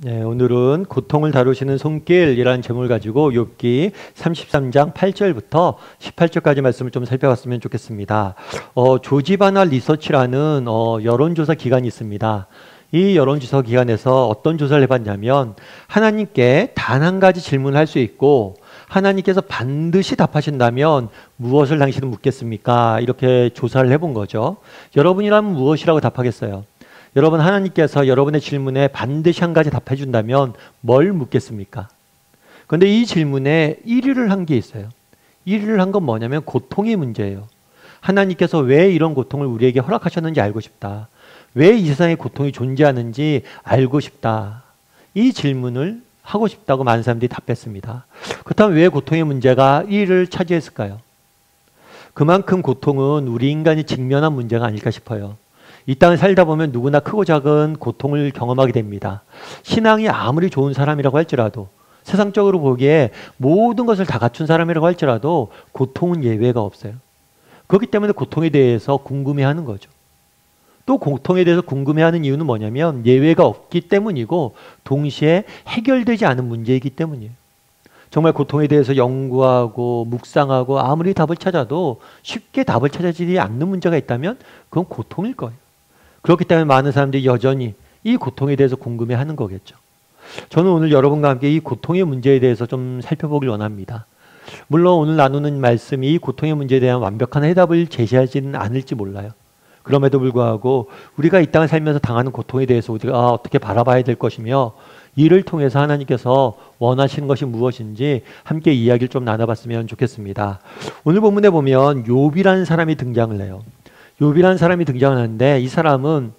네, 오늘은 고통을 다루시는 손길이라는 제목을 가지고 욥기 33장 8절부터 18절까지 말씀을 좀 살펴봤으면 좋겠습니다. 조지바나 리서치라는 여론조사 기관이 있습니다. 이 여론조사 기관에서 어떤 조사를 해봤냐면 하나님께 단 한 가지 질문을 할 수 있고 하나님께서 반드시 답하신다면 무엇을 당신은 묻겠습니까? 이렇게 조사를 해본 거죠. 여러분이라면 무엇이라고 답하겠어요? 여러분, 하나님께서 여러분의 질문에 반드시 한 가지 답해 준다면 뭘 묻겠습니까? 그런데 이 질문에 1위를 한 게 있어요. 1위를 한 건 뭐냐면 고통의 문제예요. 하나님께서 왜 이런 고통을 우리에게 허락하셨는지 알고 싶다. 왜 이 세상에 고통이 존재하는지 알고 싶다. 이 질문을 하고 싶다고 많은 사람들이 답했습니다. 그렇다면 왜 고통의 문제가 1위를 차지했을까요? 그만큼 고통은 우리 인간이 직면한 문제가 아닐까 싶어요. 이 땅을 살다 보면 누구나 크고 작은 고통을 경험하게 됩니다. 신앙이 아무리 좋은 사람이라고 할지라도, 세상적으로 보기에 모든 것을 다 갖춘 사람이라고 할지라도 고통은 예외가 없어요. 그렇기 때문에 고통에 대해서 궁금해하는 거죠. 또 고통에 대해서 궁금해하는 이유는 뭐냐면 예외가 없기 때문이고 동시에 해결되지 않은 문제이기 때문이에요. 정말 고통에 대해서 연구하고 묵상하고 아무리 답을 찾아도 쉽게 답을 찾아지지 않는 문제가 있다면 그건 고통일 거예요. 그렇기 때문에 많은 사람들이 여전히 이 고통에 대해서 궁금해하는 거겠죠. 저는 오늘 여러분과 함께 이 고통의 문제에 대해서 좀 살펴보길 원합니다. 물론 오늘 나누는 말씀이 이 고통의 문제에 대한 완벽한 해답을 제시하지는 않을지 몰라요. 그럼에도 불구하고 우리가 이 땅을 살면서 당하는 고통에 대해서 우리가 어떻게 바라봐야 될 것이며 이를 통해서 하나님께서 원하시는 것이 무엇인지 함께 이야기를 좀 나눠봤으면 좋겠습니다. 오늘 본문에 보면 욥이라는 사람이 등장을 해요. 욥이라는 사람이 등장을 하는데 이 사람은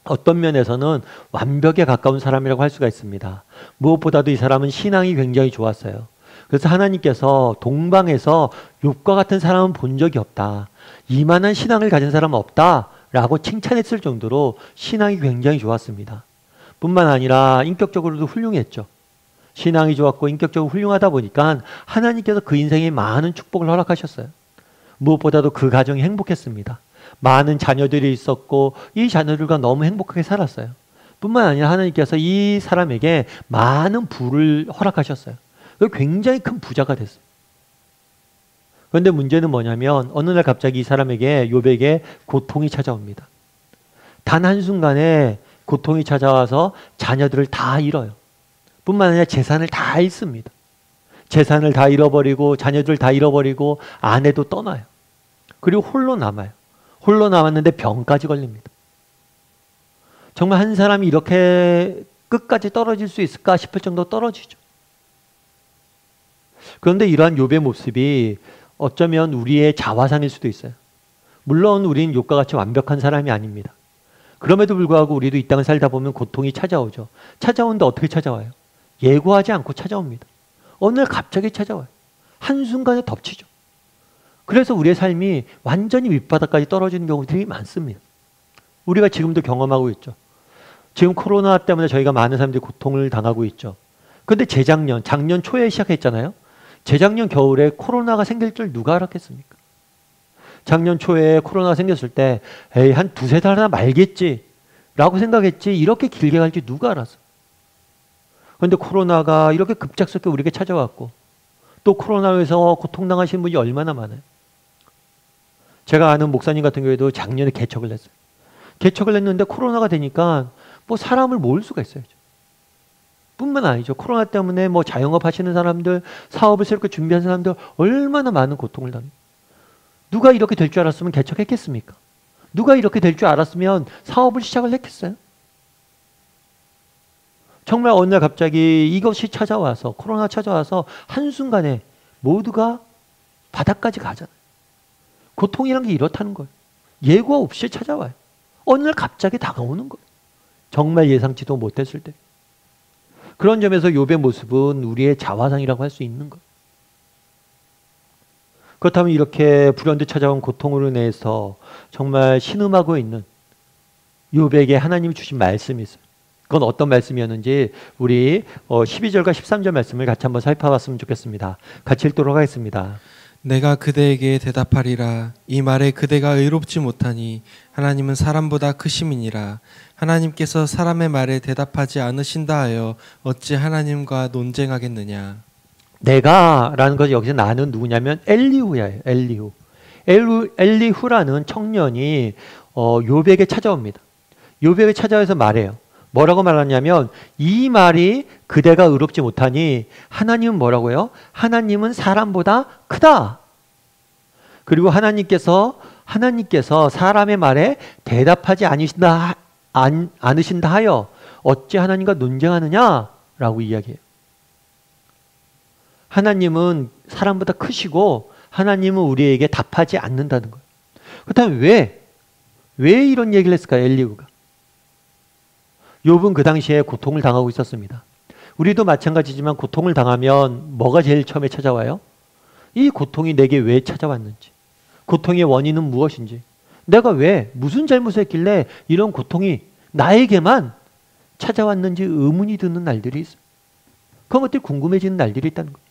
어떤 면에서는 완벽에 가까운 사람이라고 할 수가 있습니다. 무엇보다도 이 사람은 신앙이 굉장히 좋았어요. 그래서 하나님께서 동방에서 욥과 같은 사람은 본 적이 없다. 이만한 신앙을 가진 사람은 없다라고 칭찬했을 정도로 신앙이 굉장히 좋았습니다. 뿐만 아니라 인격적으로도 훌륭했죠. 신앙이 좋았고 인격적으로 훌륭하다 보니까 하나님께서 그 인생에 많은 축복을 허락하셨어요. 무엇보다도 그 가정이 행복했습니다. 많은 자녀들이 있었고 이 자녀들과 너무 행복하게 살았어요. 뿐만 아니라 하나님께서 이 사람에게 많은 부를 허락하셨어요. 굉장히 큰 부자가 됐어요. 그런데 문제는 뭐냐면 어느 날 갑자기 이 사람에게 욥에게 고통이 찾아옵니다. 단 한순간에 고통이 찾아와서 자녀들을 다 잃어요. 뿐만 아니라 재산을 다 잃습니다. 재산을 다 잃어버리고 자녀들을 다 잃어버리고 아내도 떠나요. 그리고 홀로 남아요. 홀로 남았는데 병까지 걸립니다. 정말 한 사람이 이렇게 끝까지 떨어질 수 있을까 싶을 정도로 떨어지죠. 그런데 이러한 욥의 모습이 어쩌면 우리의 자화상일 수도 있어요. 물론 우리는 욥과 같이 완벽한 사람이 아닙니다. 그럼에도 불구하고 우리도 이 땅을 살다 보면 고통이 찾아오죠. 찾아오는데 어떻게 찾아와요? 예고하지 않고 찾아옵니다. 어느 날 갑자기 찾아와요. 한순간에 덮치죠. 그래서 우리의 삶이 완전히 밑바닥까지 떨어지는 경우들이 많습니다. 우리가 지금도 경험하고 있죠. 지금 코로나 때문에 저희가 많은 사람들이 고통을 당하고 있죠. 그런데 작년 초에 시작했잖아요. 재작년 겨울에 코로나가 생길 줄 누가 알았겠습니까? 작년 초에 코로나가 생겼을 때 에이 한 두세 달 하나 말겠지 라고 생각했지 이렇게 길게 갈지 누가 알았어. 그런데 코로나가 이렇게 급작스럽게 우리에게 찾아왔고 또 코로나로 해서 고통당하시는 분이 얼마나 많아요. 제가 아는 목사님 같은 경우에도 작년에 개척을 했어요. 개척을 했는데 코로나가 되니까 뭐 사람을 모을 수가 있어요. 뿐만 아니죠. 코로나 때문에 뭐 자영업 하시는 사람들, 사업을 새롭게 준비한 사람들 얼마나 많은 고통을 당해요. 누가 이렇게 될 줄 알았으면 개척했겠습니까? 누가 이렇게 될 줄 알았으면 사업을 시작을 했겠어요? 정말 어느 날 갑자기 이것이 찾아와서 코로나 찾아와서 한순간에 모두가 바닥까지 가잖아요. 고통이란 게 이렇다는 거예요. 예고 없이 찾아와요. 어느 날 갑자기 다가오는 거예요. 정말 예상치도 못했을 때. 그런 점에서 욥의 모습은 우리의 자화상이라고 할 수 있는 거예요. 그렇다면 이렇게 불현듯 찾아온 고통으로 인해서 정말 신음하고 있는 욥에게 하나님이 주신 말씀이 있어요. 그건 어떤 말씀이었는지 우리 12절과 13절 말씀을 같이 한번 살펴봤으면 좋겠습니다. 같이 읽도록 하겠습니다. 내가 그대에게 대답하리라. 이 말에 그대가 의롭지 못하니 하나님은 사람보다 크심이니라. 하나님께서 사람의 말에 대답하지 않으신다 하여 어찌 하나님과 논쟁하겠느냐. 내가라는 것이 여기서 나는 누구냐면 엘리후야. 엘리후라는 청년이 욥에게 찾아옵니다. 욥에게 찾아와서 말해요. 뭐라고 말하냐면 이 말이 그대가 의롭지 못하니 하나님은 뭐라고요? 하나님은 사람보다 크다. 그리고 하나님께서 사람의 말에 대답하지 않으신다 하여 어찌 하나님과 논쟁하느냐라고 이야기해요. 하나님은 사람보다 크시고 하나님은 우리에게 답하지 않는다는 거예요. 그렇다면 왜 이런 얘기를 했을까? 엘리후가. 욥은 그 당시에 고통을 당하고 있었습니다. 우리도 마찬가지지만 고통을 당하면 뭐가 제일 처음에 찾아와요? 이 고통이 내게 왜 찾아왔는지, 고통의 원인은 무엇인지, 내가 왜 무슨 잘못을 했길래 이런 고통이 나에게만 찾아왔는지 의문이 드는 날들이 있어요. 그런 것들이 궁금해지는 날들이 있다는 거예요.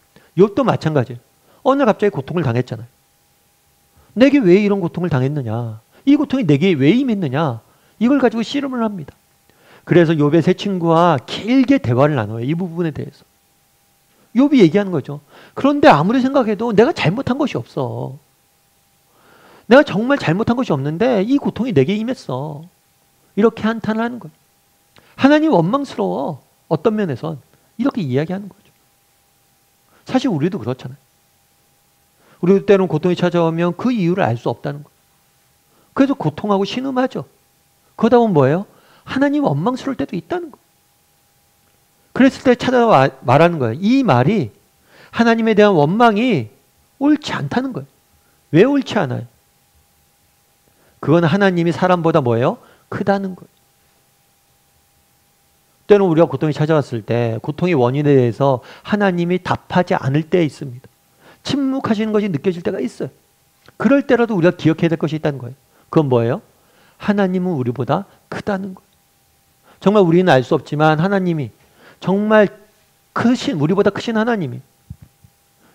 욥도 마찬가지예요. 어느 날 갑자기 고통을 당했잖아요. 내게 왜 이런 고통을 당했느냐, 이 고통이 내게 왜 임했느냐, 이걸 가지고 씨름을 합니다. 그래서 욥의 세 친구와 길게 대화를 나눠요. 이 부분에 대해서. 욥이 얘기하는 거죠. 그런데 아무리 생각해도 내가 잘못한 것이 없어. 내가 정말 잘못한 것이 없는데 이 고통이 내게 임했어. 이렇게 한탄을 하는 거예요. 하나님 원망스러워. 어떤 면에선 이렇게 이야기하는 거죠. 사실 우리도 그렇잖아요. 우리도 때로는 고통이 찾아오면 그 이유를 알 수 없다는 거예요. 그래서 고통하고 신음하죠. 그러다 보면 뭐예요? 하나님 원망스러울 때도 있다는 거예요. 그랬을 때 찾아와 말하는 거예요. 이 말이 하나님에 대한 원망이 옳지 않다는 거예요. 왜 옳지 않아요? 그건 하나님이 사람보다 뭐예요? 크다는 거예요. 때는 우리가 고통이 찾아왔을 때 고통의 원인에 대해서 하나님이 답하지 않을 때 있습니다. 침묵하시는 것이 느껴질 때가 있어요. 그럴 때라도 우리가 기억해야 될 것이 있다는 거예요. 그건 뭐예요? 하나님은 우리보다 크다는 거예요. 정말 우리는 알 수 없지만 하나님이 정말 우리보다 크신 하나님이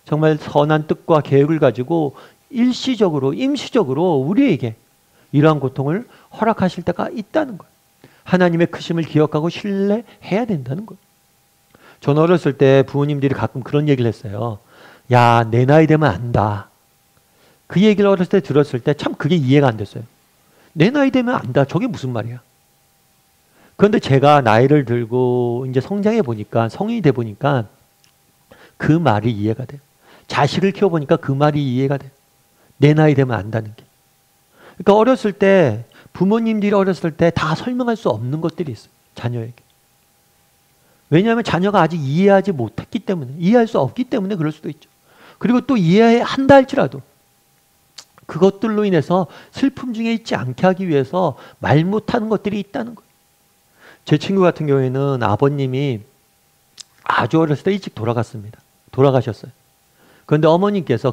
정말 선한 뜻과 계획을 가지고 일시적으로, 임시적으로 우리에게 이러한 고통을 허락하실 때가 있다는 거예요. 하나님의 크심을 기억하고 신뢰해야 된다는 거예요. 저는 어렸을 때 부모님들이 가끔 그런 얘기를 했어요. 야, 내 나이 되면 안다. 그 얘기를 어렸을 때 들었을 때 참 그게 이해가 안 됐어요. 내 나이 되면 안다. 저게 무슨 말이야? 그런데 제가 나이를 들고 이제 성장해 보니까, 성인이 돼 보니까 그 말이 이해가 돼요. 자식을 키워보니까 그 말이 이해가 돼요. 내 나이 되면 안다는 게. 그러니까 어렸을 때, 부모님들이 어렸을 때 다 설명할 수 없는 것들이 있어요. 자녀에게. 왜냐하면 자녀가 아직 이해하지 못했기 때문에, 이해할 수 없기 때문에 그럴 수도 있죠. 그리고 또 이해한다 할지라도 그것들로 인해서 슬픔 중에 있지 않게 하기 위해서 말 못하는 것들이 있다는 거예요. 제 친구 같은 경우에는 아버님이 아주 어렸을 때 일찍 돌아가셨어요. 그런데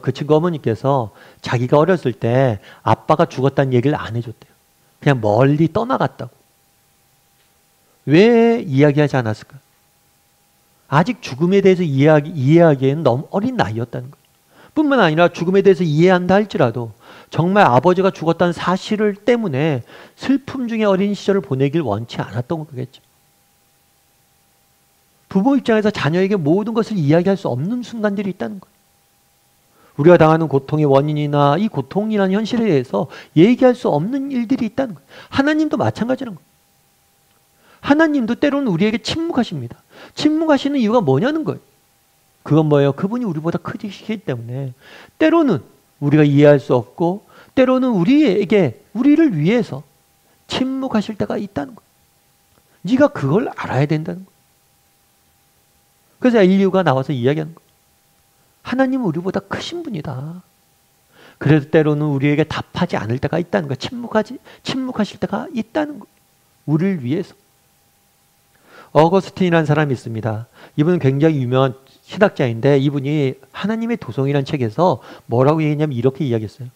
그 친구 어머니께서 자기가 어렸을 때 아빠가 죽었다는 얘기를 안 해줬대요. 그냥 멀리 떠나갔다고. 왜 이야기하지 않았을까? 아직 죽음에 대해서 이해하기에는 너무 어린 나이였다는 거예요. 뿐만 아니라 죽음에 대해서 이해한다 할지라도 정말 아버지가 죽었다는 사실을 때문에 슬픔 중에 어린 시절을 보내길 원치 않았던 거겠죠. 부모 입장에서 자녀에게 모든 것을 이야기할 수 없는 순간들이 있다는 거예요. 우리가 당하는 고통의 원인이나 이 고통이라는 현실에 대해서 얘기할 수 없는 일들이 있다는 거예요. 하나님도 마찬가지라는 거예요. 하나님도 때로는 우리에게 침묵하십니다. 침묵하시는 이유가 뭐냐는 거예요. 그건 뭐예요? 그분이 우리보다 크시기 때문에 때로는 우리가 이해할 수 없고 때로는 우리를 위해서 침묵하실 때가 있다는 거예요. 네가 그걸 알아야 된다는 거예요. 그래서 엘리후가 나와서 이야기하는 거예요. 하나님은 우리보다 크신 분이다. 그래도 때로는 우리에게 답하지 않을 때가 있다는 거예요. 침묵하실 때가 있다는 거예요. 우리를 위해서. 어거스틴이라는 사람이 있습니다. 이분은 굉장히 유명한 신학자인데 이분이 하나님의 도성이라는 책에서 뭐라고 얘기했냐면 이렇게 이야기했어요.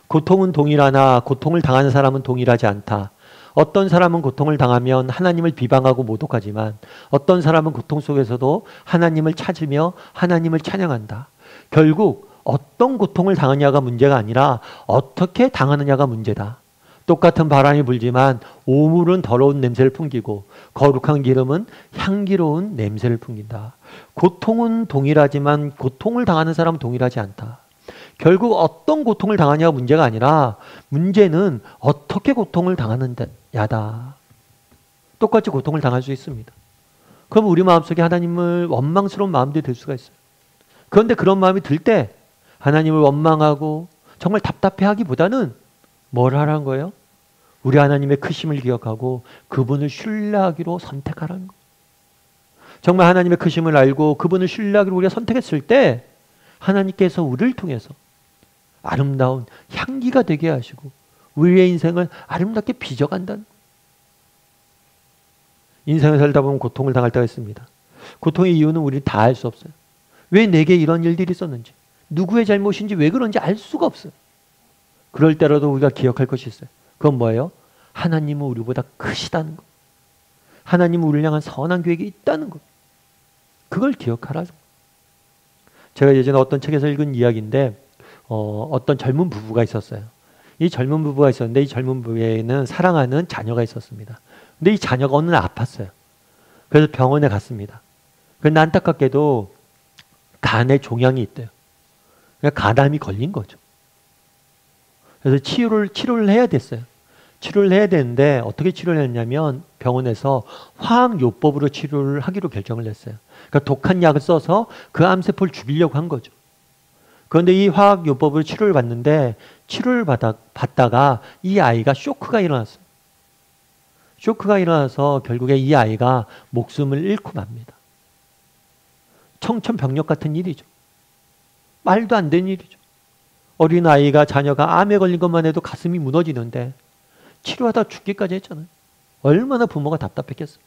고통은 동일하나 고통을 당하는 사람은 동일하지 않다. 어떤 사람은 고통을 당하면 하나님을 비방하고 모독하지만 어떤 사람은 고통 속에서도 하나님을 찾으며 하나님을 찬양한다. 결국 어떤 고통을 당하느냐가 문제가 아니라 어떻게 당하느냐가 문제다. 똑같은 바람이 불지만 오물은 더러운 냄새를 풍기고 거룩한 기름은 향기로운 냄새를 풍긴다. 고통은 동일하지만 고통을 당하는 사람은 동일하지 않다. 결국 어떤 고통을 당하냐가 문제가 아니라 문제는 어떻게 고통을 당하느냐다. 똑같이 고통을 당할 수 있습니다. 그럼 우리 마음속에 하나님을 원망스러운 마음들이 들 수가 있어요. 그런데 그런 마음이 들 때 하나님을 원망하고 정말 답답해하기보다는 뭘 하라는 거예요? 우리 하나님의 크심을 기억하고 그분을 신뢰하기로 선택하라는 거예요. 정말 하나님의 크심을 알고 그분을 신뢰하기로 우리가 선택했을 때 하나님께서 우리를 통해서 아름다운 향기가 되게 하시고 우리의 인생을 아름답게 빚어간다는 거예요. 인생을 살다 보면 고통을 당할 때가 있습니다. 고통의 이유는 우리 다 알 수 없어요. 왜 내게 이런 일들이 있었는지, 누구의 잘못인지, 왜 그런지 알 수가 없어요. 그럴 때라도 우리가 기억할 것이 있어요. 그건 뭐예요? 하나님은 우리보다 크시다는 것. 하나님은 우리를 향한 선한 계획이 있다는 것. 그걸 기억하라죠. 제가 예전에 어떤 책에서 읽은 이야기인데 어떤 젊은 부부가 있었어요. 이 젊은 부부가 있었는데 이 젊은 부부에는 사랑하는 자녀가 있었습니다. 근데 이 자녀가 어느 날 아팠어요. 그래서 병원에 갔습니다. 그런데 안타깝게도 간에 종양이 있대요. 그러니까 간암이 걸린 거죠. 그래서 치료를 해야 됐어요. 치료를 해야 되는데 어떻게 치료를 했냐면 병원에서 화학요법으로 치료를 하기로 결정을 했어요. 그러니까 독한 약을 써서 그 암세포를 죽이려고 한 거죠. 그런데 이 화학요법으로 치료를 받는데 치료를 받다가 이 아이가 쇼크가 일어났어요. 쇼크가 일어나서 결국에 이 아이가 목숨을 잃고 맙니다. 청천벽력 같은 일이죠. 말도 안 되는 일이죠. 어린 아이가 자녀가 암에 걸린 것만 해도 가슴이 무너지는데 치료하다 죽기까지 했잖아요. 얼마나 부모가 답답했겠어요.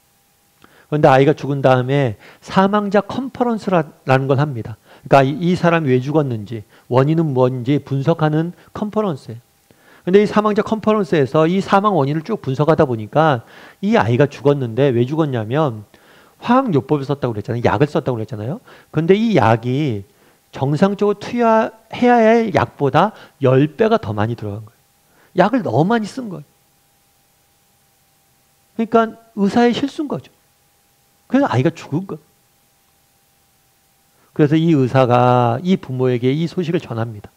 그런데 아이가 죽은 다음에 사망자 컨퍼런스라는 걸 합니다. 그러니까 이 사람이 왜 죽었는지 원인은 뭔지 분석하는 컨퍼런스예요. 그런데 이 사망자 컨퍼런스에서 이 사망 원인을 쭉 분석하다 보니까 이 아이가 죽었는데 왜 죽었냐면 화학요법을 썼다고 그랬잖아요. 약을 썼다고 그랬잖아요. 그런데 이 약이 정상적으로 투여해야 할 약보다 10배가 더 많이 들어간 거예요. 약을 너무 많이 쓴 거예요. 그러니까 의사의 실수인 거죠. 그래서 아이가 죽은 거예요. 그래서 이 의사가 이 부모에게 이 소식을 전합니다.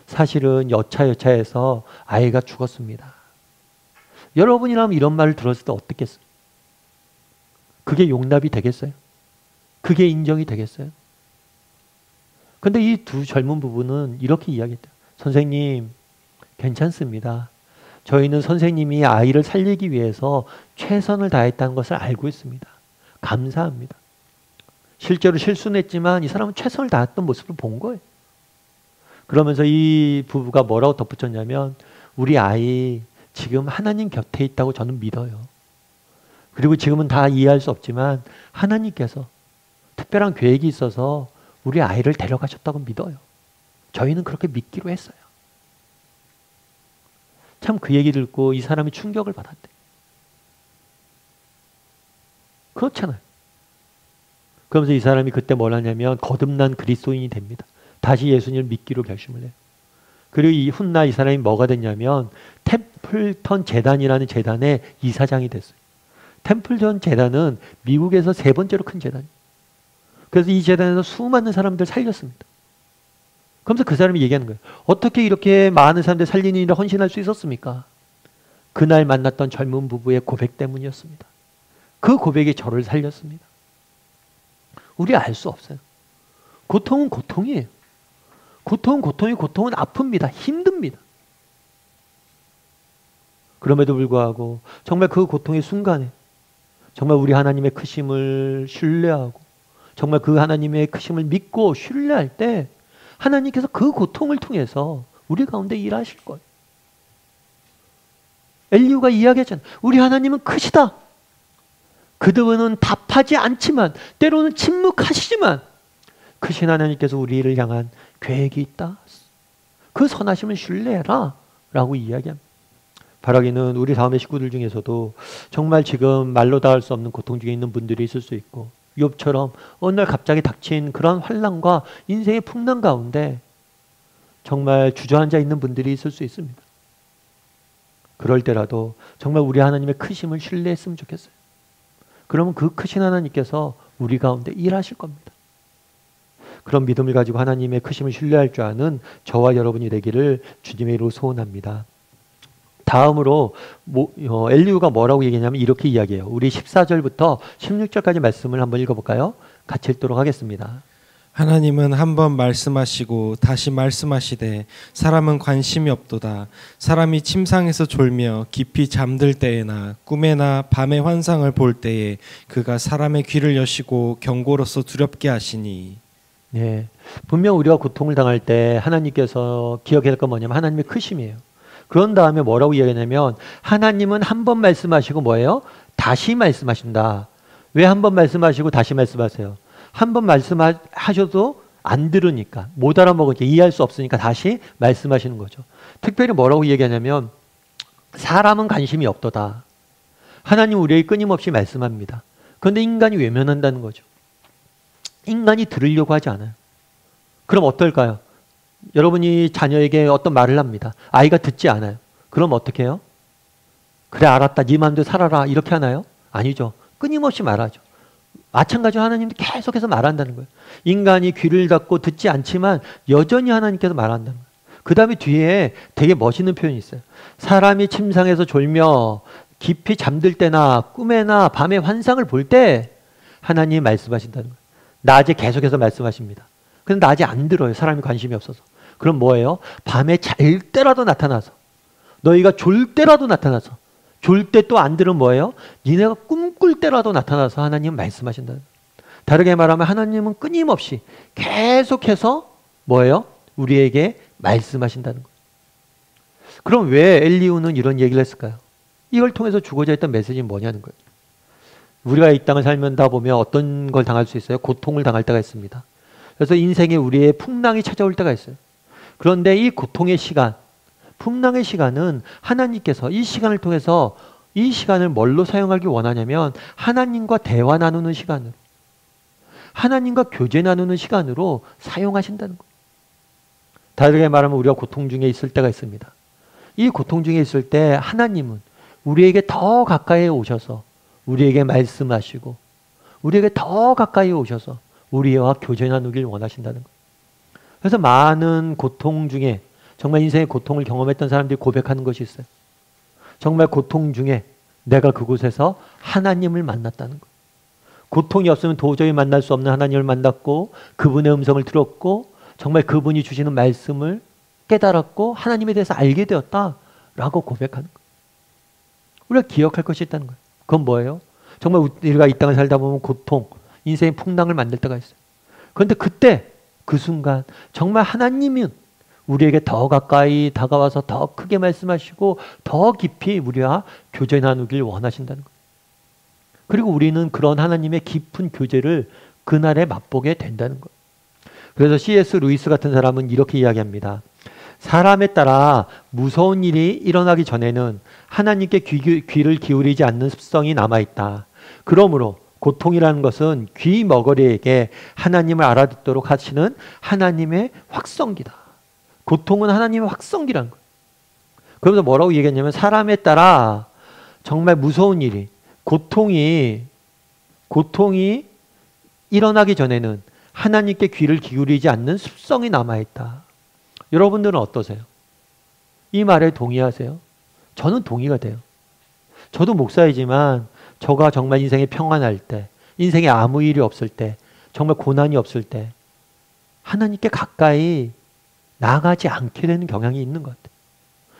사실은 여차여차해서 아이가 죽었습니다. 여러분이라면 이런 말을 들었을 때 어떻겠어요? 그게 용납이 되겠어요? 그게 인정이 되겠어요? 근데 이 두 젊은 부부는 이렇게 이야기했대요. 선생님, 괜찮습니다. 저희는 선생님이 아이를 살리기 위해서 최선을 다했다는 것을 알고 있습니다. 감사합니다. 실제로 실수는 했지만 이 사람은 최선을 다했던 모습을 본 거예요. 그러면서 이 부부가 뭐라고 덧붙였냐면 우리 아이 지금 하나님 곁에 있다고 저는 믿어요. 그리고 지금은 다 이해할 수 없지만 하나님께서 특별한 계획이 있어서 우리 아이를 데려가셨다고 믿어요. 저희는 그렇게 믿기로 했어요. 참 그 얘기 듣고 이 사람이 충격을 받았대. 그렇잖아요. 그러면서 이 사람이 그때 뭘 하냐면 거듭난 그리스도인이 됩니다. 다시 예수님을 믿기로 결심을 해요. 그리고 이 훗날 이 사람이 뭐가 됐냐면 템플턴 재단이라는 재단의 이사장이 됐어요. 템플턴 재단은 미국에서 세 번째로 큰 재단이에요. 그래서 이 재단에서 수많은 사람들 살렸습니다. 그러면서 그 사람이 얘기하는 거예요. 어떻게 이렇게 많은 사람들 살리는 일을 헌신할 수 있었습니까? 그날 만났던 젊은 부부의 고백 때문이었습니다. 그 고백이 저를 살렸습니다. 우리 알 수 없어요. 고통은 고통이에요. 고통은 아픕니다. 힘듭니다. 그럼에도 불구하고 정말 그 고통의 순간에 정말 우리 하나님의 크심을 신뢰하고 정말 그 하나님의 크심을 믿고 신뢰할 때 하나님께서 그 고통을 통해서 우리 가운데 일하실 거예요. 엘리후가 이야기했잖아요. 우리 하나님은 크시다. 그분은 답하지 않지만 때로는 침묵하시지만 크신 하나님께서 우리를 향한 계획이 있다. 그 선하심을 신뢰해라 라고 이야기합니다. 바라기는 우리 다음의 식구들 중에서도 정말 지금 말로 다 할 수 없는 고통 중에 있는 분들이 있을 수 있고 욥처럼 어느 날 갑자기 닥친 그런 환난과 인생의 풍랑 가운데 정말 주저앉아 있는 분들이 있을 수 있습니다. 그럴 때라도 정말 우리 하나님의 크심을 신뢰했으면 좋겠어요. 그러면 그 크신 하나님께서 우리 가운데 일하실 겁니다. 그런 믿음을 가지고 하나님의 크심을 신뢰할 줄 아는 저와 여러분이 되기를 주님의 이름으로 소원합니다. 다음으로 엘리후가 뭐라고 얘기하냐면 이렇게 이야기해요. 우리 14절부터 16절까지 말씀을 한번 읽어볼까요? 같이 읽도록 하겠습니다. 하나님은 한 번 말씀하시고 다시 말씀하시되 사람은 관심이 없도다. 사람이 침상에서 졸며 깊이 잠들 때에나 꿈에나 밤의 환상을 볼 때에 그가 사람의 귀를 여시고 경고로서 두렵게 하시니. 네, 분명 우리가 고통을 당할 때 하나님께서 기억해야 할 건 뭐냐면 하나님의 크심이에요. 그런 다음에 뭐라고 이야기하냐면 하나님은 한 번 말씀하시고 뭐예요? 다시 말씀하신다. 왜 한 번 말씀하시고 다시 말씀하세요? 한 번 말씀하셔도 안 들으니까, 못 알아먹으니까, 이해할 수 없으니까 다시 말씀하시는 거죠. 특별히 뭐라고 얘기하냐면 사람은 관심이 없도다. 하나님 우리에게 끊임없이 말씀합니다. 그런데 인간이 외면한다는 거죠. 인간이 들으려고 하지 않아요. 그럼 어떨까요? 여러분이 자녀에게 어떤 말을 합니다. 아이가 듣지 않아요. 그럼 어떻게 해요? 그래 알았다. 네 마음대로 살아라. 이렇게 하나요? 아니죠. 끊임없이 말하죠. 마찬가지로 하나님도 계속해서 말한다는 거예요. 인간이 귀를 닫고 듣지 않지만 여전히 하나님께서 말한다는 거예요. 그 다음에 뒤에 되게 멋있는 표현이 있어요. 사람이 침상에서 졸며 깊이 잠들 때나 꿈에나 밤에 환상을 볼 때 하나님이 말씀하신다는 거예요. 낮에 계속해서 말씀하십니다. 근데 낮에 안 들어요. 사람이 관심이 없어서. 그럼 뭐예요? 밤에 잘 때라도 나타나서, 너희가 졸 때라도 나타나서, 졸 때 또 안 들으면 뭐예요? 니네가 꿈꿀 때라도 나타나서 하나님은 말씀하신다. 다르게 말하면 하나님은 끊임없이 계속해서 뭐예요? 우리에게 말씀하신다는 거예요. 그럼 왜 엘리후는 이런 얘기를 했을까요? 이걸 통해서 주고자 했던 메시지는 뭐냐는 거예요. 우리가 이 땅을 살면다 보면 어떤 걸 당할 수 있어요? 고통을 당할 때가 있습니다. 그래서 인생에 우리의 풍랑이 찾아올 때가 있어요. 그런데 이 고통의 시간, 풍랑의 시간은 하나님께서 이 시간을 통해서 이 시간을 뭘로 사용하기 원하냐면 하나님과 대화 나누는 시간으로, 하나님과 교제 나누는 시간으로 사용하신다는 거예요. 다르게 말하면 우리가 고통 중에 있을 때가 있습니다. 이 고통 중에 있을 때 하나님은 우리에게 더 가까이 오셔서 우리에게 말씀하시고 우리에게 더 가까이 오셔서 우리와 교제 나누길 원하신다는 거예요. 그래서 많은 고통 중에 정말 인생의 고통을 경험했던 사람들이 고백하는 것이 있어요. 정말 고통 중에 내가 그곳에서 하나님을 만났다는 거예요. 고통이 없으면 도저히 만날 수 없는 하나님을 만났고 그분의 음성을 들었고 정말 그분이 주시는 말씀을 깨달았고 하나님에 대해서 알게 되었다라고 고백하는 거예요. 우리가 기억할 것이 있다는 거예요. 그건 뭐예요? 정말 우리가 이 땅을 살다 보면 고통, 인생의 풍랑을 만날 때가 있어요. 그런데 그때 그 순간 정말 하나님은 우리에게 더 가까이 다가와서 더 크게 말씀하시고 더 깊이 우리와 교제 나누길 원하신다는 거예요. 그리고 우리는 그런 하나님의 깊은 교제를 그날에 맛보게 된다는 거예요. 그래서 C.S. 루이스 같은 사람은 이렇게 이야기합니다. 사람에 따라 무서운 일이 일어나기 전에는 하나님께 귀를 기울이지 않는 습성이 남아있다. 그러므로 고통이라는 것은 귀 머거리에게 하나님을 알아듣도록 하시는 하나님의 확성기다. 고통은 하나님의 확성기라는 거예요. 그러면서 뭐라고 얘기했냐면 사람에 따라 정말 무서운 일이, 고통이 일어나기 전에는 하나님께 귀를 기울이지 않는 습성이 남아있다. 여러분들은 어떠세요? 이 말에 동의하세요? 저는 동의가 돼요. 저도 목사이지만 저가 정말 인생이 평안할 때, 인생에 아무 일이 없을 때, 정말 고난이 없을 때 하나님께 가까이 나아가지 않게 되는 경향이 있는 것 같아요.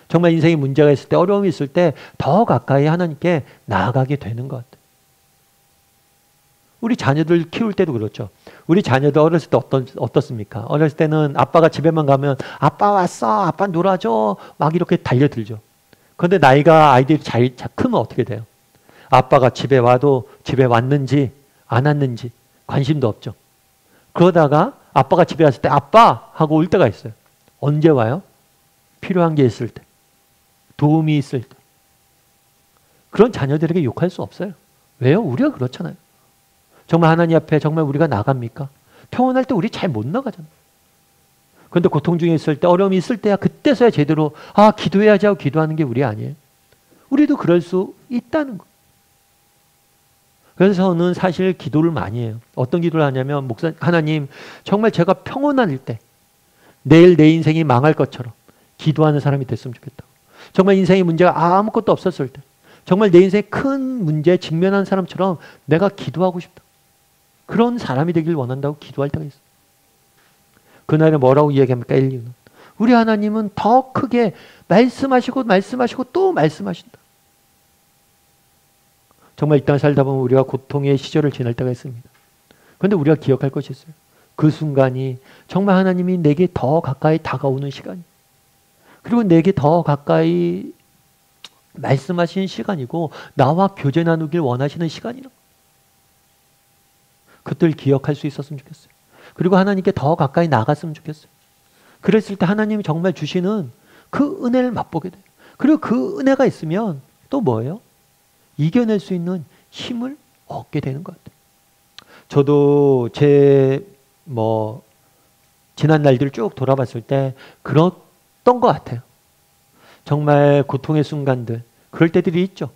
정말 인생에 문제가 있을 때, 어려움이 있을 때 더 가까이 하나님께 나아가게 되는 것 같아요. 우리 자녀들 키울 때도 그렇죠. 우리 자녀들 어렸을 때 어떻습니까? 어렸을 때는 아빠가 집에만 가면 아빠 왔어, 아빠 놀아줘 막 이렇게 달려들죠. 그런데 나이가 아이들이 잘 크면 어떻게 돼요? 아빠가 집에 와도 집에 왔는지 안 왔는지 관심도 없죠. 그러다가 아빠가 집에 왔을 때 아빠 하고 올 때가 있어요. 언제 와요? 필요한 게 있을 때, 도움이 있을 때. 그런 자녀들에게 욕할 수 없어요. 왜요? 우리가 그렇잖아요. 정말 하나님 앞에 정말 우리가 나갑니까? 평온할 때 우리 잘 못 나가잖아요. 그런데 고통 중에 있을 때, 어려움이 있을 때야 그때서야 제대로 기도해야지 하고 기도하는 게 우리 아니에요. 우리도 그럴 수 있다는 거. 그래서 저는 사실 기도를 많이 해요. 어떤 기도를 하냐면, 하나님, 정말 제가 평온할 때 내일 내 인생이 망할 것처럼 기도하는 사람이 됐으면 좋겠다고. 정말 인생의 문제가 아무것도 없었을 때, 정말 내 인생에 큰 문제에 직면한 사람처럼 내가 기도하고 싶다. 그런 사람이 되길 원한다고 기도할 때가 있어요. 그날에 뭐라고 이야기합니까? 엘리야는. 우리 하나님은 더 크게 말씀하시고 또 말씀하신다. 정말 이 땅 살다 보면 우리가 고통의 시절을 지날 때가 있습니다. 그런데 우리가 기억할 것이 있어요. 그 순간이 정말 하나님이 내게 더 가까이 다가오는 시간이에요. 그리고 내게 더 가까이 말씀하시는 시간이고 나와 교제 나누길 원하시는 시간이라. 그것들 기억할 수 있었으면 좋겠어요. 그리고 하나님께 더 가까이 나갔으면 좋겠어요. 그랬을 때 하나님이 정말 주시는 그 은혜를 맛보게 돼요. 그리고 그 은혜가 있으면 또 뭐예요? 이겨낼 수 있는 힘을 얻게 되는 것 같아요. 저도 지난 날들을 쭉 돌아봤을 때 그랬던 것 같아요. 정말 고통의 순간들, 그럴 때들이 있죠.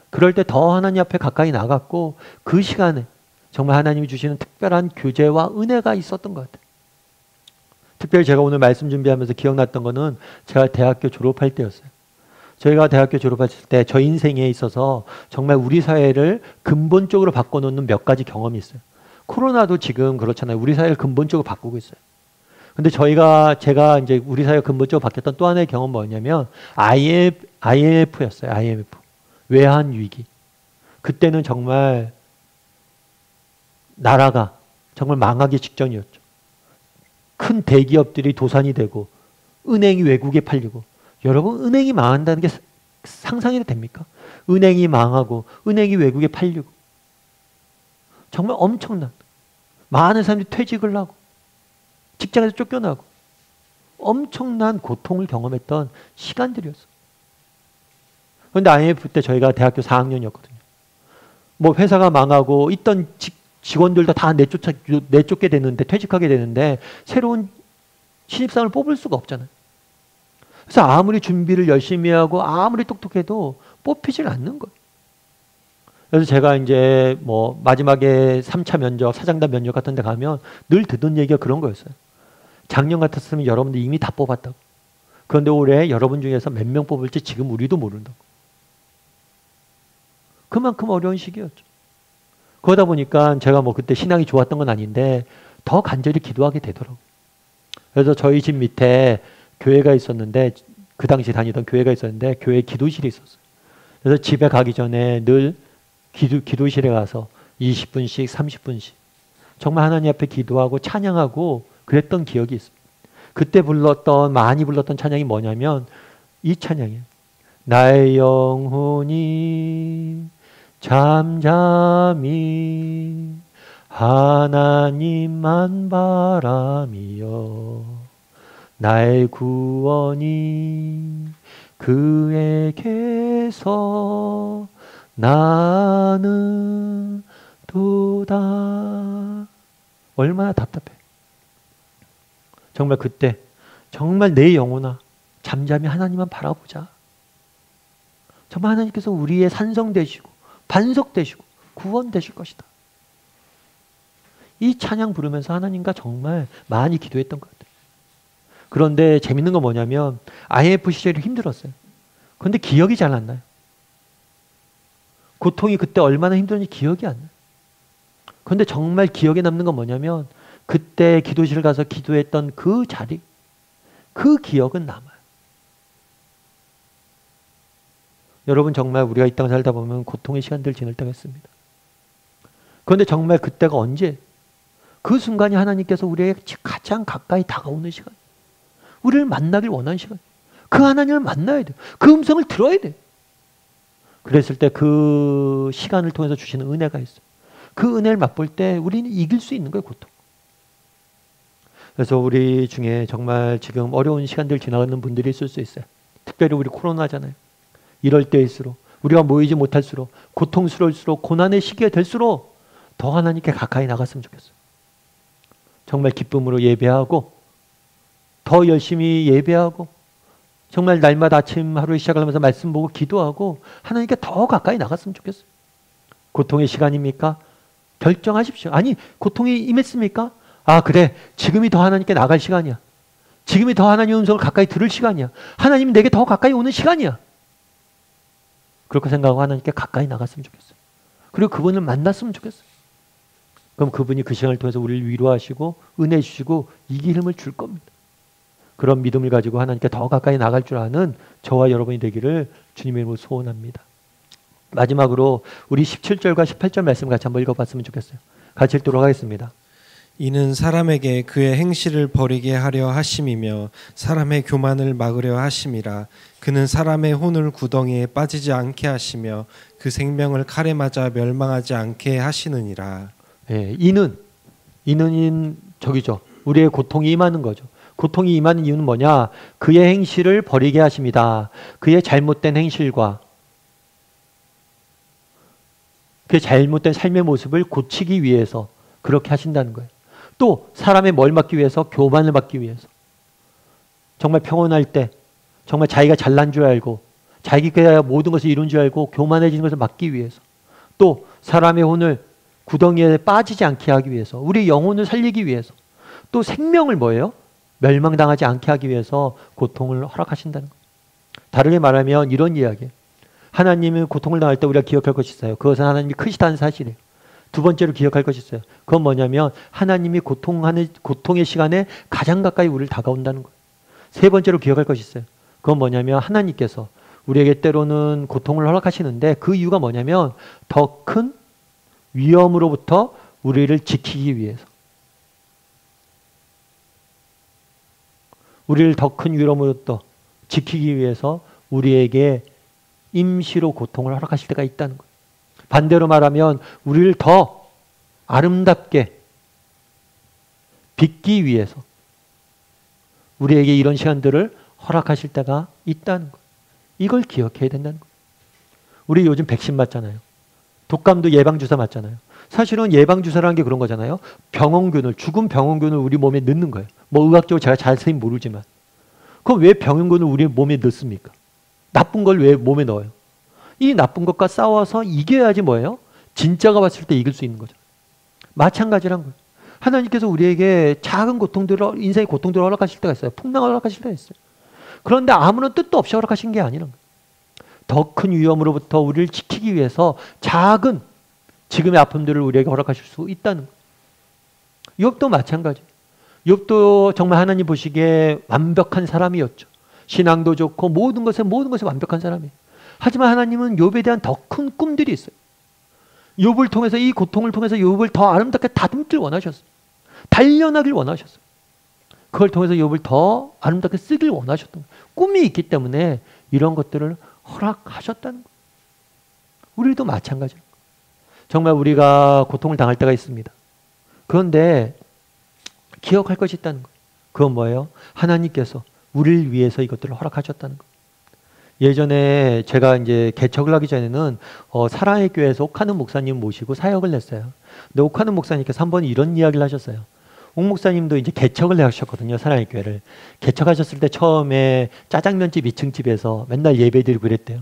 그럴 때 더 하나님 앞에 가까이 나갔고 그 시간에 정말 하나님이 주시는 특별한 교제와 은혜가 있었던 것 같아요. 특별히 제가 오늘 말씀 준비하면서 기억났던 거는 제가 대학교 졸업할 때였어요. 저희가 대학교 졸업했을 때 저 인생에 있어서 정말 우리 사회를 근본적으로 바꿔놓는 몇 가지 경험이 있어요. 코로나도 지금 그렇잖아요. 우리 사회를 근본적으로 바꾸고 있어요. 근데 제가 이제 우리 사회가 근본적으로 바뀌었던 또 하나의 경험은 뭐냐면 IMF였어요. IMF. 외환 위기. 그때는 정말 나라가 정말 망하기 직전이었죠. 큰 대기업들이 도산이 되고 은행이 외국에 팔리고, 여러분 은행이 망한다는 게 상상이 됩니까? 은행이 망하고 은행이 외국에 팔리고 정말 엄청난, 많은 사람들이 퇴직을 하고 직장에서 쫓겨나고 엄청난 고통을 경험했던 시간들이었어요. 그런데 IMF 때 저희가 대학교 4학년이었거든요. 회사가 망하고 있던 직원들도 다 내쫓게 되는데, 퇴직하게 되는데 새로운 신입사원을 뽑을 수가 없잖아요. 그래서 아무리 준비를 열심히 하고 아무리 똑똑해도 뽑히질 않는 거예요. 그래서 제가 이제 마지막에 3차 면접, 사장단 면접 같은 데 가면 늘 듣던 얘기가 그런 거였어요. 작년 같았으면 여러분들 이미 다 뽑았다고. 그런데 올해 여러분 중에서 몇 명 뽑을지 지금 우리도 모른다고. 그만큼 어려운 시기였죠. 그러다 보니까 제가 그때 신앙이 좋았던 건 아닌데 더 간절히 기도하게 되더라고요. 그래서 저희 집 밑에 교회가 있었는데, 그 당시 다니던 교회가 있었는데 교회 기도실이 있었어요. 그래서 집에 가기 전에 늘 기도실에 가서 20분씩 30분씩 정말 하나님 앞에 기도하고 찬양하고 그랬던 기억이 있습니다. 그때 많이 불렀던 찬양이 뭐냐면 이 찬양이에요. 나의 영혼이 잠잠히 하나님만 바라며 나의 구원이 그에게서 나는 도다. 얼마나 답답해. 정말 그때 정말 내 영혼아 잠잠히 하나님만 바라보자. 정말 하나님께서 우리의 산성 되시고 반석 되시고 구원 되실 것이다. 이 찬양 부르면서 하나님과 정말 많이 기도했던 것 같아요. 그런데 재밌는 건 뭐냐면 IMF 시절이 힘들었어요. 그런데 기억이 잘 안 나요. 고통이 그때 얼마나 힘들었는지 기억이 안 나요. 그런데 정말 기억에 남는 건 뭐냐면 그때 기도실 가서 기도했던 그 자리, 그 기억은 남아요. 여러분 정말 우리가 이 땅 살다 보면 고통의 시간들을 지낼 때가 있습니다. 그런데 정말 그때가 언제? 그 순간이 하나님께서 우리에게 가장 가까이 다가오는 시간, 우리를 만나길 원하는 시간, 그 하나님을 만나야 돼요. 그 음성을 들어야 돼요. 그랬을 때 그 시간을 통해서 주시는 은혜가 있어요. 그 은혜를 맛볼 때 우리는 이길 수 있는 거예요, 고통. 그래서 우리 중에 정말 지금 어려운 시간들 지나가는 분들이 있을 수 있어요. 특별히 우리 코로나잖아요. 이럴 때일수록, 우리가 모이지 못할수록, 고통스러울수록, 고난의 시기가 될수록 더 하나님께 가까이 나갔으면 좋겠어요. 정말 기쁨으로 예배하고 더 열심히 예배하고 정말 날마다 아침 하루의 시작을 하면서 말씀 보고 기도하고 하나님께 더 가까이 나갔으면 좋겠어요. 고통의 시간입니까? 결정하십시오. 아니, 고통이 임했습니까? 아, 그래. 지금이 더 하나님께 나갈 시간이야. 지금이 더 하나님의 음성을 가까이 들을 시간이야. 하나님이 내게 더 가까이 오는 시간이야. 그렇게 생각하고 하나님께 가까이 나갔으면 좋겠어요. 그리고 그분을 만났으면 좋겠어요. 그럼 그분이 그 시간을 통해서 우리를 위로하시고 은혜 주시고 이길 힘을 줄 겁니다. 그런 믿음을 가지고 하나님께 더 가까이 나갈 줄 아는 저와 여러분이 되기를 주님의 이름으로 소원합니다. 마지막으로 우리 17절과 18절 말씀 같이 한번 읽어봤으면 좋겠어요. 같이 읽도록 하겠습니다. 이는 사람에게 그의 행실을 버리게 하려 하심이며 사람의 교만을 막으려 하심이라. 그는 사람의 혼을 구덩이에 빠지지 않게 하시며 그 생명을 칼에 맞아 멸망하지 않게 하시느니라. 예, 이는 저기죠. 우리의 고통이 임하는 거죠. 고통이 임하는 이유는 뭐냐? 그의 행실을 버리게 하십니다. 그의 잘못된 행실과 그의 잘못된 삶의 모습을 고치기 위해서 그렇게 하신다는 거예요. 또 사람의 뭘 막기 위해서? 교만을 막기 위해서. 정말 평온할 때 정말 자기가 잘난 줄 알고 자기가 모든 것을 이룬 줄 알고 교만해지는 것을 막기 위해서. 또 사람의 혼을 구덩이에 빠지지 않게 하기 위해서. 우리 영혼을 살리기 위해서. 또 생명을 뭐예요? 멸망당하지 않게 하기 위해서 고통을 허락하신다는 거예요. 다르게 말하면 이런 이야기예요. 하나님은 고통을 당할 때 우리가 기억할 것이 있어요. 그것은 하나님이 크시다는 사실이에요. 두 번째로 기억할 것이 있어요. 그건 뭐냐면 하나님이 고통의 시간에 가장 가까이 우리를 다가온다는 거예요. 세 번째로 기억할 것이 있어요. 그건 뭐냐면 하나님께서 우리에게 때로는 고통을 허락하시는데 그 이유가 뭐냐면 더 큰 위험으로부터 우리를 지키기 위해서. 우리를 더 큰 위험으로부터 지키기 위해서 우리에게 임시로 고통을 허락하실 때가 있다는 거예요. 반대로 말하면 우리를 더 아름답게 빚기 위해서 우리에게 이런 시간들을 허락하실 때가 있다는 거예요. 이걸 기억해야 된다는 거예요. 우리 요즘 백신 맞잖아요. 독감도 예방주사 맞잖아요. 사실은 예방주사라는 게 그런 거잖아요. 죽은 병원균을 우리 몸에 넣는 거예요. 뭐 의학적으로 제가 자세히 모르지만. 그럼 왜 병원균을 우리 몸에 넣습니까? 나쁜 걸 왜 몸에 넣어요? 이 나쁜 것과 싸워서 이겨야지 뭐예요? 진짜가 왔을 때 이길 수 있는 거죠. 마찬가지란 거예요. 하나님께서 우리에게 작은 고통들을, 인생의 고통들을 허락하실 때가 있어요. 풍랑을 허락하실 때가 있어요. 그런데 아무런 뜻도 없이 허락하신 게 아니란 거예요. 더 큰 위험으로부터 우리를 지키기 위해서 작은 지금의 아픔들을 우리에게 허락하실 수 있다는 거예요. 욥도 마찬가지예요. 욥도 정말 하나님 보시기에 완벽한 사람이었죠. 신앙도 좋고 모든 것에 완벽한 사람이에요. 하지만 하나님은 욥에 대한 더 큰 꿈들이 있어요. 욥을 통해서 이 고통을 통해서 욥을 더 아름답게 다듬길 원하셨어요. 단련하길 원하셨어요. 그걸 통해서 욥을 더 아름답게 쓰길 원하셨던 거예요. 꿈이 있기 때문에 이런 것들을 허락하셨다는 거예요. 우리도 마찬가지예요. 정말 우리가 고통을 당할 때가 있습니다. 그런데 기억할 것이 있다는 거예요. 그건 뭐예요? 하나님께서 우리를 위해서 이것들을 허락하셨다는 거예요. 예전에 제가 이제 개척을 하기 전에는 사랑의 교회에서 옥하는 목사님 모시고 사역을 냈어요. 근데 옥하는 목사님께서 한 번 이런 이야기를 하셨어요. 옥 목사님도 이제 개척을 하셨거든요. 사랑의 교회를. 개척하셨을 때 처음에 짜장면집 2층 집에서 맨날 예배드리고 그랬대요.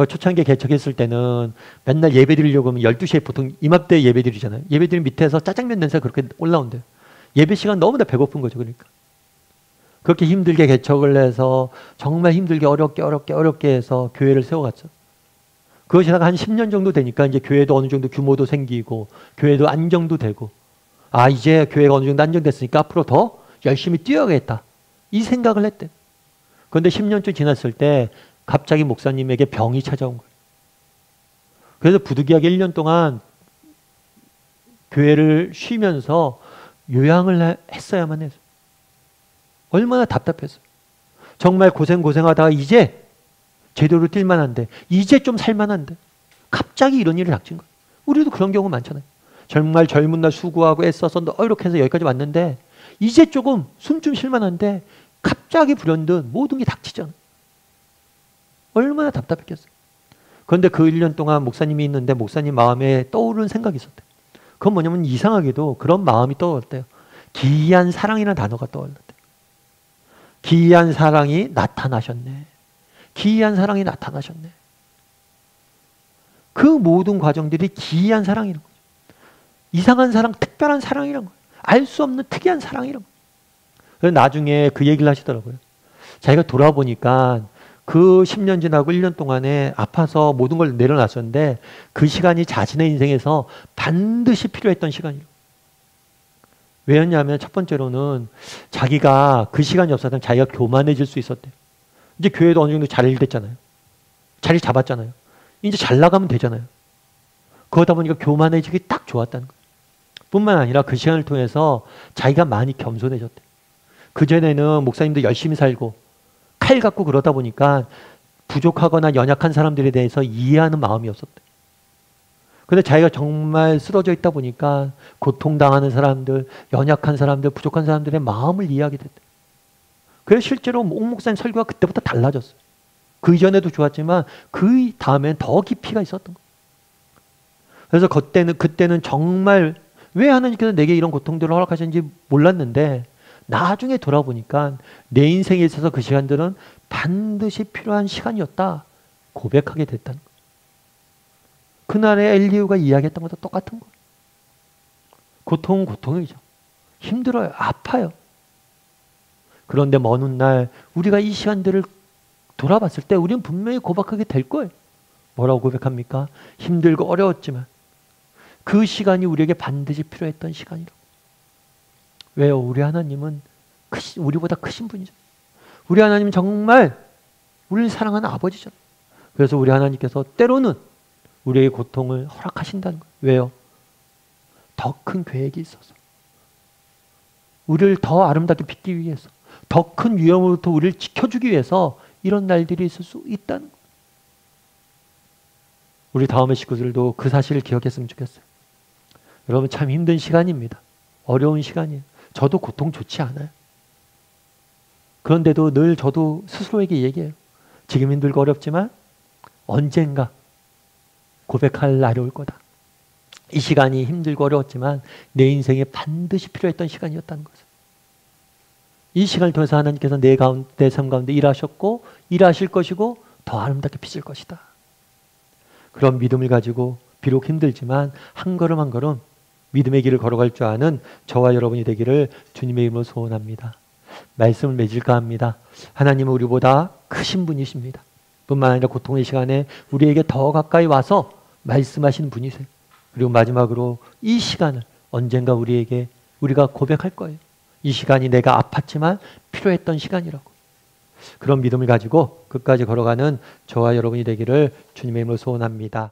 초창기에 개척했을 때는 맨날 예배드리려고 하면 12시에 보통 이맘때 예배드리잖아요. 예배드리면 밑에서 짜장면 냄새가 그렇게 올라온대요. 예배 시간 너무나 배고픈 거죠. 그러니까. 그렇게 힘들게 개척을 해서 정말 힘들게 어렵게 해서 교회를 세워갔죠. 그것이다가 한 10년 정도 되니까 이제 교회도 어느 정도 규모도 생기고 교회도 안정도 되고 이제 교회가 어느 정도 안정됐으니까 앞으로 더 열심히 뛰어야겠다. 이 생각을 했대요. 그런데 10년쯤 지났을 때 갑자기 목사님에게 병이 찾아온 거예요. 그래서 부득이하게 1년 동안 교회를 쉬면서 요양을 했어야만 했어요. 얼마나 답답했어요. 정말 고생하다가 이제 제대로 뛸만한데 이제 좀 살만한데 갑자기 이런 일이 닥친 거예요. 우리도 그런 경우 많잖아요. 정말 젊은 날 수고하고 애써서 이렇게 해서 여기까지 왔는데 이제 조금 숨 좀 쉴만한데 갑자기 불현듯 모든 게 닥치잖아요. 얼마나 답답했겠어요. 그런데 그 1년 동안 목사님이 있는데 목사님 마음에 떠오르는 생각이 있었대요. 그건 뭐냐면 이상하게도 그런 마음이 떠올랐대요. 기이한 사랑이라는 단어가 떠올랐대요. 기이한 사랑이 나타나셨네. 기이한 사랑이 나타나셨네. 그 모든 과정들이 기이한 사랑이라는 거예요. 이상한 사랑, 특별한 사랑이라는 거예요. 알 수 없는 특이한 사랑이라는 거예요. 그래서 나중에 그 얘기를 하시더라고요. 자기가 돌아보니까 그 10년 지나고 1년 동안에 아파서 모든 걸 내려놨었는데 그 시간이 자신의 인생에서 반드시 필요했던 시간이에요. 왜였냐면 첫 번째로는 자기가 그 시간이 없었다면 자기가 교만해질 수 있었대요. 이제 교회도 어느 정도 잘 됐잖아요. 자리 잡았잖아요. 이제 잘 나가면 되잖아요. 그러다 보니까 교만해지기 딱 좋았다는 거예요. 뿐만 아니라 그 시간을 통해서 자기가 많이 겸손해졌대요. 그전에는 목사님도 열심히 살고 칼 갖고 그러다 보니까 부족하거나 연약한 사람들에 대해서 이해하는 마음이 없었대요. 근데 자기가 정말 쓰러져 있다 보니까 고통당하는 사람들, 연약한 사람들, 부족한 사람들의 마음을 이해하게 됐대요. 그래서 실제로 옥 목사님 설교가 그때부터 달라졌어요. 그 이전에도 좋았지만 그 다음엔 더 깊이가 있었던 거예요. 그래서 그때는 정말 왜 하나님께서 내게 이런 고통들을 허락하셨는지 몰랐는데 나중에 돌아보니까 내 인생에 있어서 그 시간들은 반드시 필요한 시간이었다 고백하게 됐다는 거예요. 그날의 엘리후가 이야기했던 것도 똑같은 거예요. 고통은 고통이죠. 힘들어요. 아파요. 그런데 먼 훗날 우리가 이 시간들을 돌아봤을 때 우리는 분명히 고백하게 될 거예요. 뭐라고 고백합니까? 힘들고 어려웠지만 그 시간이 우리에게 반드시 필요했던 시간이라고. 왜요? 우리 하나님은 우리보다 크신 분이죠. 우리 하나님은 정말 우리를 사랑하는 아버지잖아요. 그래서 우리 하나님께서 때로는 우리의 고통을 허락하신다는 거예요. 왜요? 더 큰 계획이 있어서. 우리를 더 아름답게 빚기 위해서, 더 큰 위험으로부터 우리를 지켜주기 위해서 이런 날들이 있을 수 있다는 거예요. 우리 다음의 식구들도 그 사실을 기억했으면 좋겠어요. 여러분 참 힘든 시간입니다. 어려운 시간이에요. 저도 고통 좋지 않아요. 그런데도 늘 저도 스스로에게 얘기해요. 지금 힘들고 어렵지만 언젠가 고백할 날이 올 거다. 이 시간이 힘들고 어려웠지만 내 인생에 반드시 필요했던 시간이었다는 것을. 이 시간을 통해서 하나님께서 내 삶 가운데 일하셨고 일하실 것이고 더 아름답게 빚을 것이다. 그런 믿음을 가지고 비록 힘들지만 한 걸음 한 걸음 믿음의 길을 걸어갈 줄 아는 저와 여러분이 되기를 주님의 이름으로 소원합니다. 말씀을 맺을까 합니다. 하나님은 우리보다 크신 분이십니다. 뿐만 아니라 고통의 시간에 우리에게 더 가까이 와서 말씀하시는 분이세요. 그리고 마지막으로 이 시간을 언젠가 우리가 고백할 거예요. 이 시간이 내가 아팠지만 필요했던 시간이라고. 그런 믿음을 가지고 끝까지 걸어가는 저와 여러분이 되기를 주님의 이름으로 소원합니다.